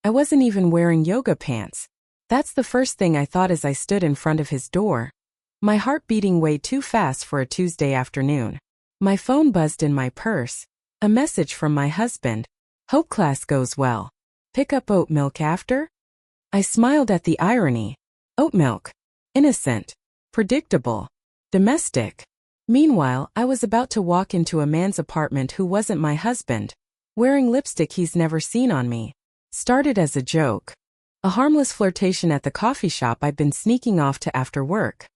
I wasn't even wearing yoga pants. That's the first thing I thought as I stood in front of his door, my heart beating way too fast for a Tuesday afternoon. My phone buzzed in my purse. A message from my husband. Hope class goes well. Pick up oat milk after? I smiled at the irony. Oat milk. Innocent. Predictable. Domestic. Meanwhile, I was about to walk into a man's apartment who wasn't my husband, wearing lipstick he's never seen on me. Started as a joke. A harmless flirtation at the coffee shop I'd been sneaking off to after work.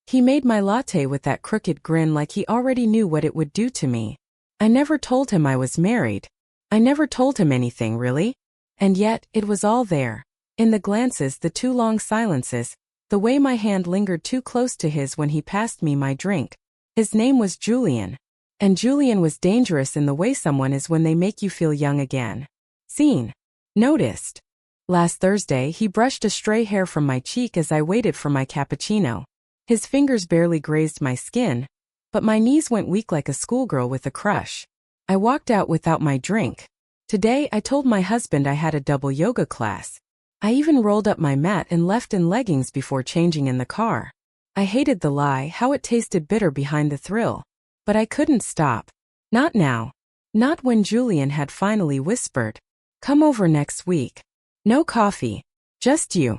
He made my latte with that crooked grin like he already knew what it would do to me. I never told him I was married. I never told him anything, really. And yet, it was all there. In the glances, the too long silences, the way my hand lingered too close to his when he passed me my drink. His name was Julian. And Julian was dangerous in the way someone is when they make you feel young again. Seen. Noticed. Last Thursday, he brushed a stray hair from my cheek as I waited for my cappuccino. His fingers barely grazed my skin, but my knees went weak like a schoolgirl with a crush. I walked out without my drink. Today, I told my husband I had a double yoga class. I even rolled up my mat and left in leggings before changing in the car. I hated the lie, how it tasted bitter behind the thrill. But I couldn't stop. Not now. Not when Julian had finally whispered, "Come over next week. No coffee. Just you."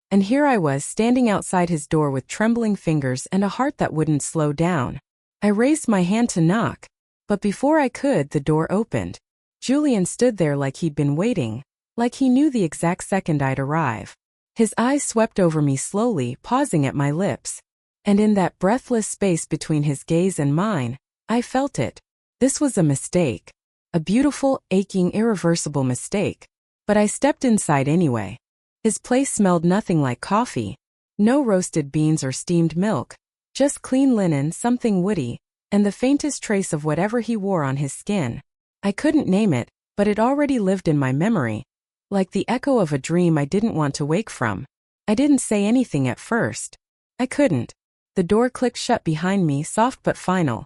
And here I was standing outside his door with trembling fingers and a heart that wouldn't slow down. I raised my hand to knock, but before I could, the door opened. Julian stood there like he'd been waiting, like he knew the exact second I'd arrive. His eyes swept over me slowly, pausing at my lips. And in that breathless space between his gaze and mine, I felt it. This was a mistake. A beautiful, aching, irreversible mistake. But I stepped inside anyway. His place smelled nothing like coffee. No roasted beans or steamed milk. Just clean linen, something woody, and the faintest trace of whatever he wore on his skin. I couldn't name it, but it already lived in my memory. Like the echo of a dream I didn't want to wake from. I didn't say anything at first. I couldn't. The door clicked shut behind me, soft but final.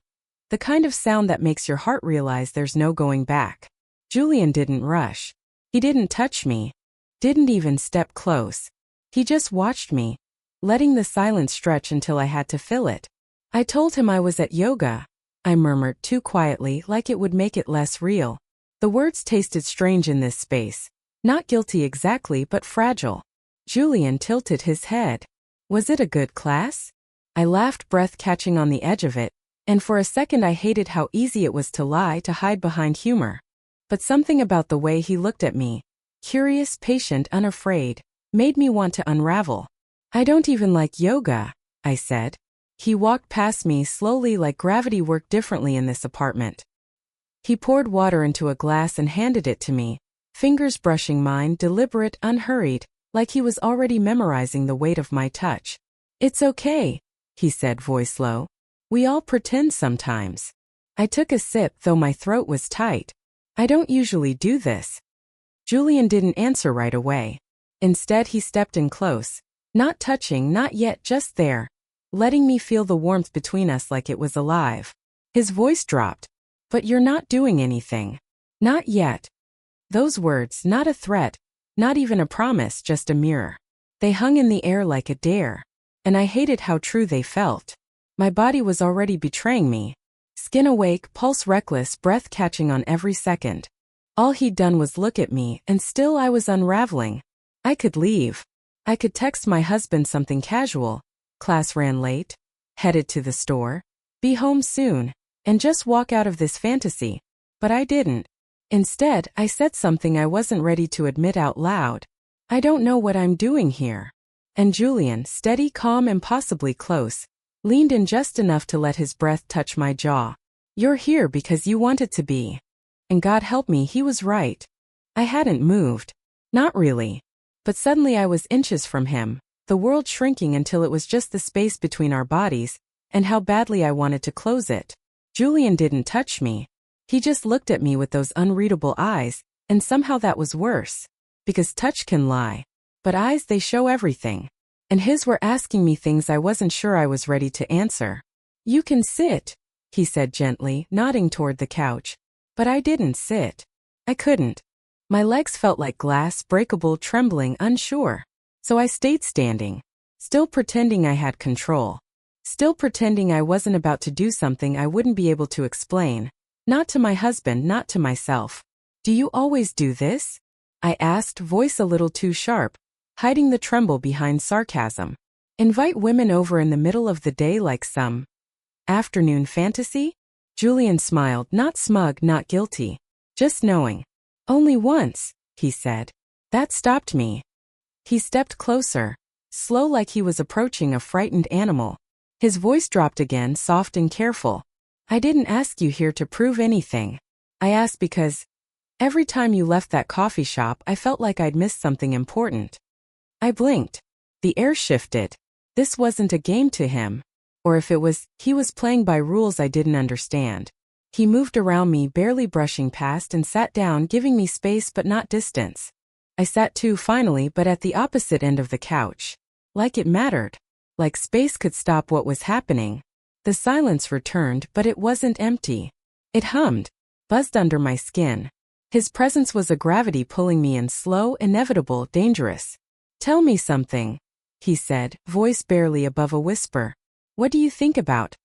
The kind of sound that makes your heart realize there's no going back. Julian didn't rush. He didn't touch me. Didn't even step close. He just watched me, letting the silence stretch until I had to fill it. I told him I was at yoga. I murmured too quietly, like it would make it less real. The words tasted strange in this space. Not guilty exactly, but fragile. Julian tilted his head. Was it a good class? I laughed, breath catching on the edge of it, and for a second I hated how easy it was to lie, to hide behind humor. But something about the way he looked at me, curious, patient, unafraid, made me want to unravel. I don't even like yoga, I said. He walked past me slowly, like gravity worked differently in this apartment. He poured water into a glass and handed it to me, fingers brushing mine, deliberate, unhurried, like he was already memorizing the weight of my touch. "It's okay," he said, voice low. "We all pretend sometimes." I took a sip, though my throat was tight. I don't usually do this. Julian didn't answer right away. Instead, he stepped in close. Not touching, not yet, just there, letting me feel the warmth between us like it was alive. His voice dropped. "But you're not doing anything." "Not yet." Those words, not a threat, not even a promise, just a mirror. They hung in the air like a dare. And I hated how true they felt. My body was already betraying me. Skin awake, pulse reckless, breath catching on every second. All he'd done was look at me, and still I was unraveling. I could leave. I could text my husband something casual. Class ran late. Headed to the store. Be home soon. And just walk out of this fantasy. But I didn't. Instead, I said something I wasn't ready to admit out loud. "I don't know what I'm doing here." And Julian, steady, calm, and possibly close, leaned in just enough to let his breath touch my jaw. "You're here because you wanted to be." And God help me, he was right. I hadn't moved. Not really. But suddenly I was inches from him, the world shrinking until it was just the space between our bodies, and how badly I wanted to close it. Julian didn't touch me. He just looked at me with those unreadable eyes, and somehow that was worse. Because touch can lie. But eyes, they show everything. And his were asking me things I wasn't sure I was ready to answer. "You can sit," he said gently, nodding toward the couch. But I didn't sit. I couldn't. My legs felt like glass, breakable, trembling, unsure. So I stayed standing, still pretending I had control. Still pretending I wasn't about to do something I wouldn't be able to explain. Not to my husband, not to myself. "Do you always do this?" I asked, voice a little too sharp, hiding the tremble behind sarcasm. "Invite women over in the middle of the day like some afternoon fantasy?" Julian smiled, not smug, not guilty. Just knowing. "Only once," he said. That stopped me. He stepped closer, slow like he was approaching a frightened animal. His voice dropped again, soft and careful. "I didn't ask you here to prove anything. I asked because every time you left that coffee shop I felt like I'd missed something important." I blinked. The air shifted. This wasn't a game to him. Or if it was, he was playing by rules I didn't understand. He moved around me, barely brushing past, and sat down, giving me space but not distance. I sat too, finally, but at the opposite end of the couch. Like it mattered. Like space could stop what was happening. The silence returned, but it wasn't empty. It hummed, buzzed under my skin. His presence was a gravity pulling me in, slow, inevitable, dangerous. "Tell me something," he said, voice barely above a whisper. "What do you think about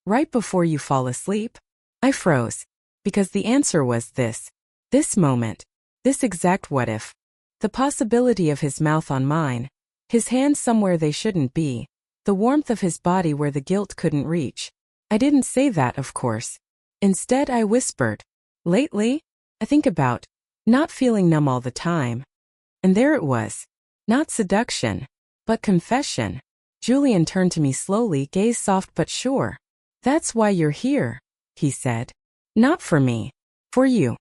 right before you fall asleep?" I froze, because the answer was this moment, this exact what if. The possibility of his mouth on mine, his hands somewhere they shouldn't be, the warmth of his body where the guilt couldn't reach. I didn't say that, of course. Instead, I whispered, "Lately, I think about not feeling numb all the time." And there it was. Not seduction, but confession. Julian turned to me slowly, gaze soft but sure. "That's why you're here," he said. "Not for me. For you."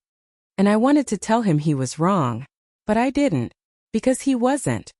And I wanted to tell him he was wrong. But I didn't. Because he wasn't.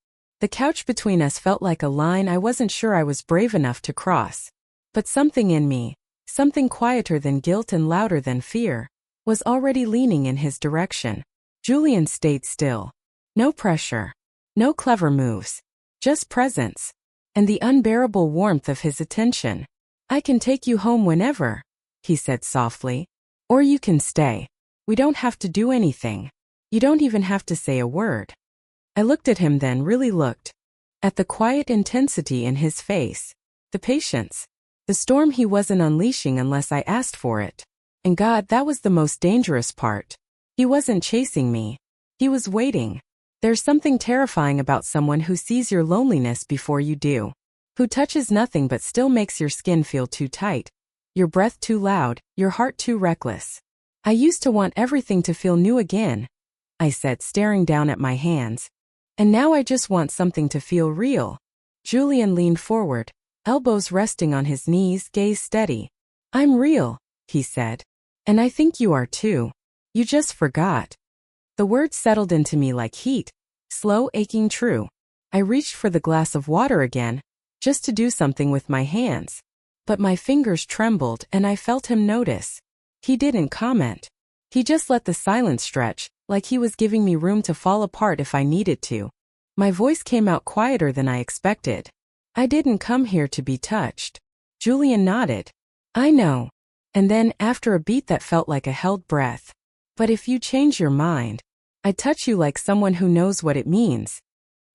The couch between us felt like a line I wasn't sure I was brave enough to cross. But something in me, something quieter than guilt and louder than fear, was already leaning in his direction. Julian stayed still. No pressure. No clever moves. Just presence. And the unbearable warmth of his attention. "I can take you home whenever," he said softly. "Or you can stay. We don't have to do anything. You don't even have to say a word." I looked at him then, really looked. At the quiet intensity in his face. The patience. The storm he wasn't unleashing unless I asked for it. And God, that was the most dangerous part. He wasn't chasing me. He was waiting. There's something terrifying about someone who sees your loneliness before you do. Who touches nothing but still makes your skin feel too tight. Your breath too loud, your heart too reckless. "I used to want everything to feel new again," I said, staring down at my hands. "And now I just want something to feel real." Julian leaned forward, elbows resting on his knees, gaze steady. "I'm real," he said. "And I think you are too. You just forgot." The words settled into me like heat, slow, aching, true. I reached for the glass of water again, just to do something with my hands. But my fingers trembled and I felt him notice. He didn't comment. He just let the silence stretch, like he was giving me room to fall apart if I needed to. My voice came out quieter than I expected. "I didn't come here to be touched." Julian nodded. "I know." And then, after a beat that felt like a held breath, "But if you change your mind, I touch you like someone who knows what it means."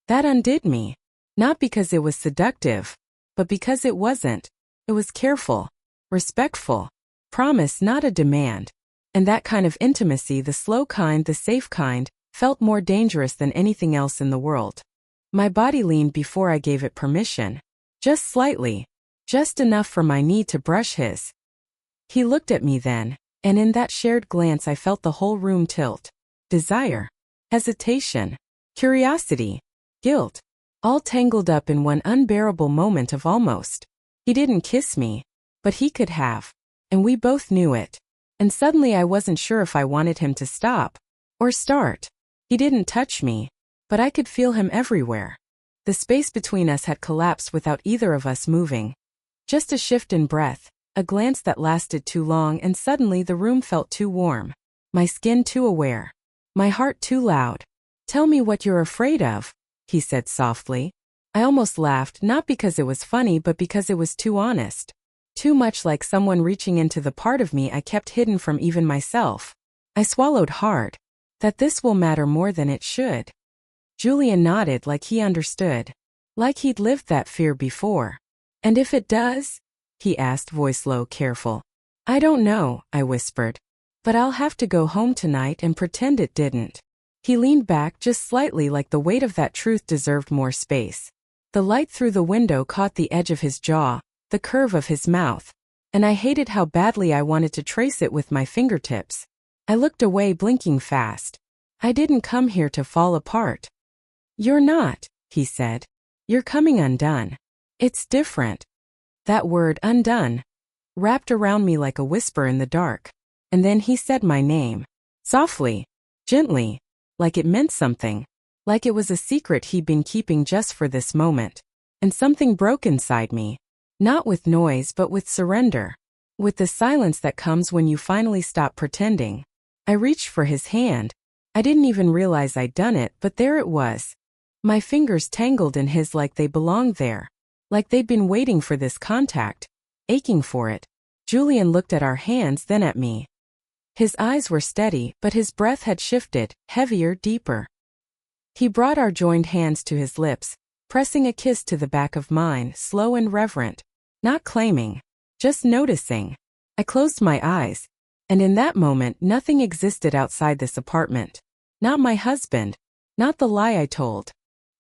That undid me. Not because it was seductive, but because it wasn't. It was careful, respectful, promise, not a demand. And that kind of intimacy, the slow kind, the safe kind, felt more dangerous than anything else in the world. My body leaned before I gave it permission. Just slightly. Just enough for my knee to brush his. He looked at me then, and in that shared glance I felt the whole room tilt. Desire, hesitation, curiosity, guilt, all tangled up in one unbearable moment of almost. He didn't kiss me, but he could have. And we both knew it. And suddenly I wasn't sure if I wanted him to stop or start. He didn't touch me, but I could feel him everywhere. The space between us had collapsed without either of us moving. Just a shift in breath, a glance that lasted too long, and suddenly the room felt too warm. My skin too aware. My heart too loud. "Tell me what you're afraid of," he said softly. I almost laughed, not because it was funny but because it was too honest. Too much like someone reaching into the part of me I kept hidden from even myself. I swallowed hard. That this will matter more than it should. Julian nodded like he understood. Like he'd lived that fear before. And if it does? He asked, voice low, careful. I don't know, I whispered. But I'll have to go home tonight and pretend it didn't. He leaned back just slightly, like the weight of that truth deserved more space. The light through the window caught the edge of his jaw, the curve of his mouth. And I hated how badly I wanted to trace it with my fingertips. I looked away, blinking fast. I didn't come here to fall apart. You're not, he said. You're coming undone. It's different. That word, undone, wrapped around me like a whisper in the dark. And then he said my name. Softly, gently, like it meant something. Like it was a secret he'd been keeping just for this moment. And something broke inside me. Not with noise, but with surrender. With the silence that comes when you finally stop pretending. I reached for his hand. I didn't even realize I'd done it, but there it was. My fingers tangled in his like they belonged there. Like they'd been waiting for this contact. Aching for it. Julian looked at our hands, then at me. His eyes were steady, but his breath had shifted, heavier, deeper. He brought our joined hands to his lips, pressing a kiss to the back of mine, slow and reverent. Not claiming. Just noticing. I closed my eyes. And in that moment, nothing existed outside this apartment. Not my husband. Not the lie I told.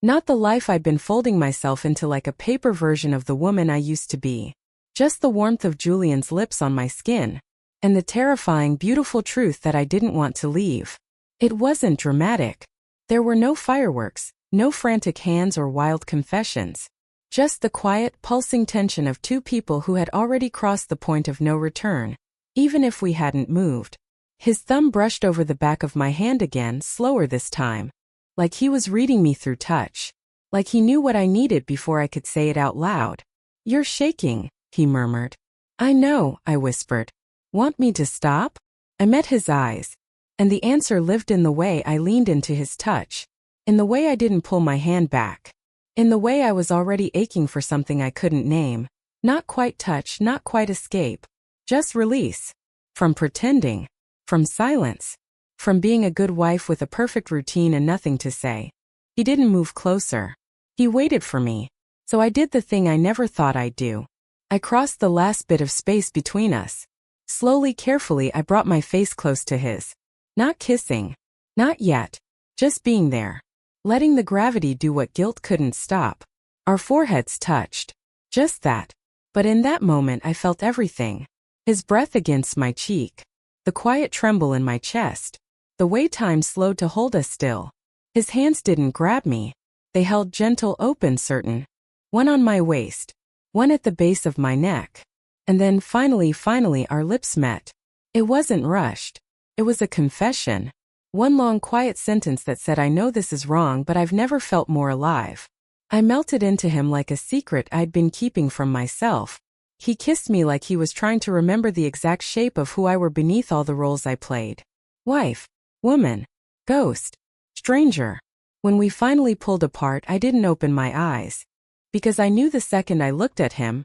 Not the life I'd been folding myself into like a paper version of the woman I used to be. Just the warmth of Julian's lips on my skin. And the terrifying, beautiful truth that I didn't want to leave. It wasn't dramatic. There were no fireworks, no frantic hands or wild confessions. Just the quiet, pulsing tension of two people who had already crossed the point of no return. Even if we hadn't moved. His thumb brushed over the back of my hand again, slower this time. Like he was reading me through touch. Like he knew what I needed before I could say it out loud. You're shaking, he murmured. I know, I whispered. Want me to stop? I met his eyes. And the answer lived in the way I leaned into his touch. In the way I didn't pull my hand back. In the way I was already aching for something I couldn't name. Not quite touch, not quite escape. Just release. From pretending. From silence. From being a good wife with a perfect routine and nothing to say. He didn't move closer. He waited for me. So I did the thing I never thought I'd do. I crossed the last bit of space between us. Slowly, carefully, I brought my face close to his. Not kissing. Not yet. Just being there. Letting the gravity do what guilt couldn't stop. Our foreheads touched. Just that. But in that moment I felt everything. His breath against my cheek. The quiet tremble in my chest. The way time slowed to hold us still. His hands didn't grab me. They held gentle, open, certain. One on my waist. One at the base of my neck. And then finally our lips met. It wasn't rushed. It was a confession. One long quiet sentence that said, I know this is wrong, but I've never felt more alive. I melted into him like a secret I'd been keeping from myself. He kissed me like he was trying to remember the exact shape of who I were beneath all the roles I played. Wife. Woman. Ghost. Stranger. When we finally pulled apart, I didn't open my eyes. Because I knew the second I looked at him,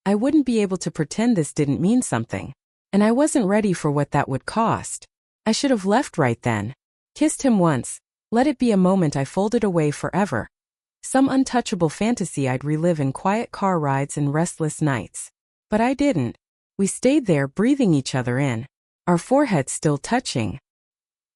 I wouldn't be able to pretend this didn't mean something. And I wasn't ready for what that would cost. I should have left right then. Kissed him once. Let it be a moment I folded away forever. Some untouchable fantasy I'd relive in quiet car rides and restless nights. But I didn't. We stayed there, breathing each other in. Our foreheads still touching.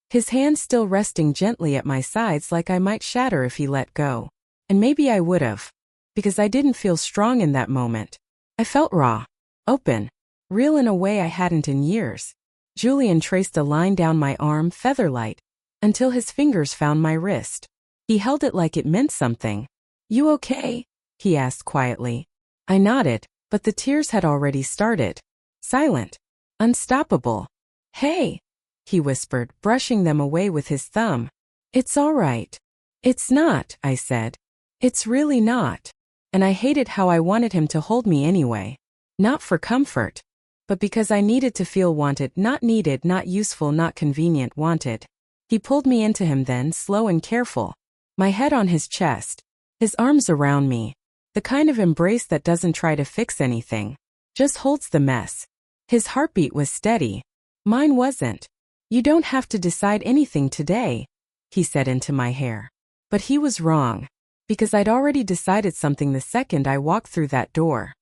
His hands still resting gently at my sides like I might shatter if he let go. And maybe I would have. Because I didn't feel strong in that moment. I felt raw. Open. Real in a way I hadn't in years. Julian traced a line down my arm, featherlight, until his fingers found my wrist. He held it like it meant something. You okay? He asked quietly. I nodded, but the tears had already started. Silent. Unstoppable. Hey, he whispered, brushing them away with his thumb. It's all right. It's not, I said. It's really not. And I hated how I wanted him to hold me anyway. Not for comfort. But because I needed to feel wanted, not needed, not useful, not convenient, wanted. He pulled me into him then, slow and careful. My head on his chest. His arms around me. The kind of embrace that doesn't try to fix anything. Just holds the mess. His heartbeat was steady. Mine wasn't. You don't have to decide anything today, he said into my hair. But he was wrong, because I'd already decided something the second I walked through that door.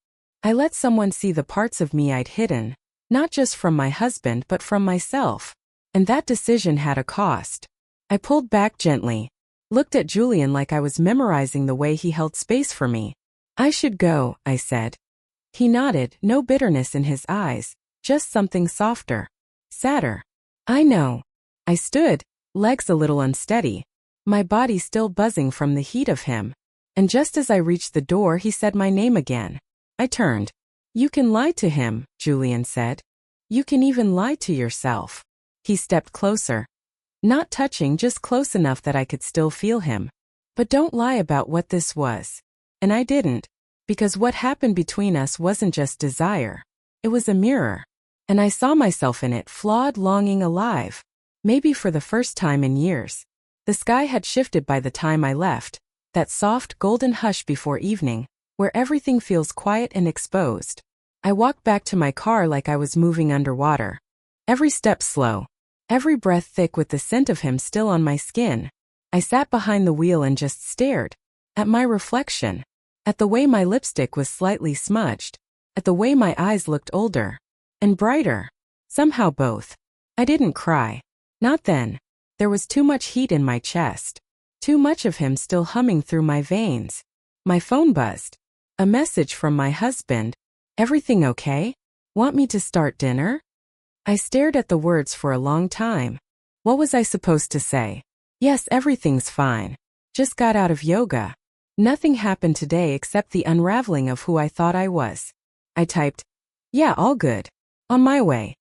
I let someone see the parts of me I'd hidden, not just from my husband but from myself. And that decision had a cost. I pulled back gently, looked at Julian like I was memorizing the way he held space for me. I should go, I said. He nodded, no bitterness in his eyes, just something softer, sadder. I know. I stood, legs a little unsteady, my body still buzzing from the heat of him. And just as I reached the door, he said my name again. I turned. You can lie to him, Julian said. You can even lie to yourself. He stepped closer. Not touching, just close enough that I could still feel him. But don't lie about what this was. And I didn't. Because what happened between us wasn't just desire. It was a mirror. And I saw myself in it, flawed, longing, alive. Maybe for the first time in years. The sky had shifted by the time I left. That soft, golden hush before evening, where everything feels quiet and exposed. I walked back to my car like I was moving underwater. Every step slow. Every breath thick with the scent of him still on my skin. I sat behind the wheel and just stared. At my reflection. At the way my lipstick was slightly smudged. At the way my eyes looked older. And brighter. Somehow both. I didn't cry. Not then. There was too much heat in my chest. Too much of him still humming through my veins. My phone buzzed. A message from my husband. Everything okay? Want me to start dinner? I stared at the words for a long time. What was I supposed to say? Yes, everything's fine. Just got out of yoga. Nothing happened today except the unraveling of who I thought I was. I typed, yeah, all good. On my way.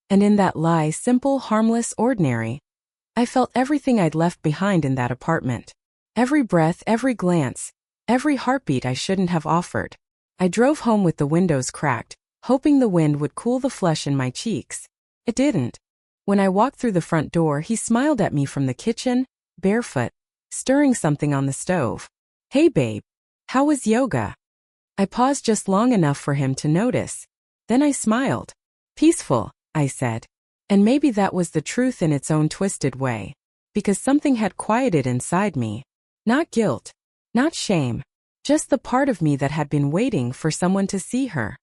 And in that lie, simple, harmless, ordinary, I felt everything I'd left behind in that apartment. Every breath, every glance, every heartbeat I shouldn't have offered. I drove home with the windows cracked, hoping the wind would cool the flesh in my cheeks. It didn't. When I walked through the front door, he smiled at me from the kitchen, barefoot, stirring something on the stove. Hey babe, how was yoga? I paused just long enough for him to notice. Then I smiled. Peaceful, I said. And maybe that was the truth in its own twisted way. Because something had quieted inside me. Not guilt. Not shame. Just the part of me that had been waiting for someone to see her.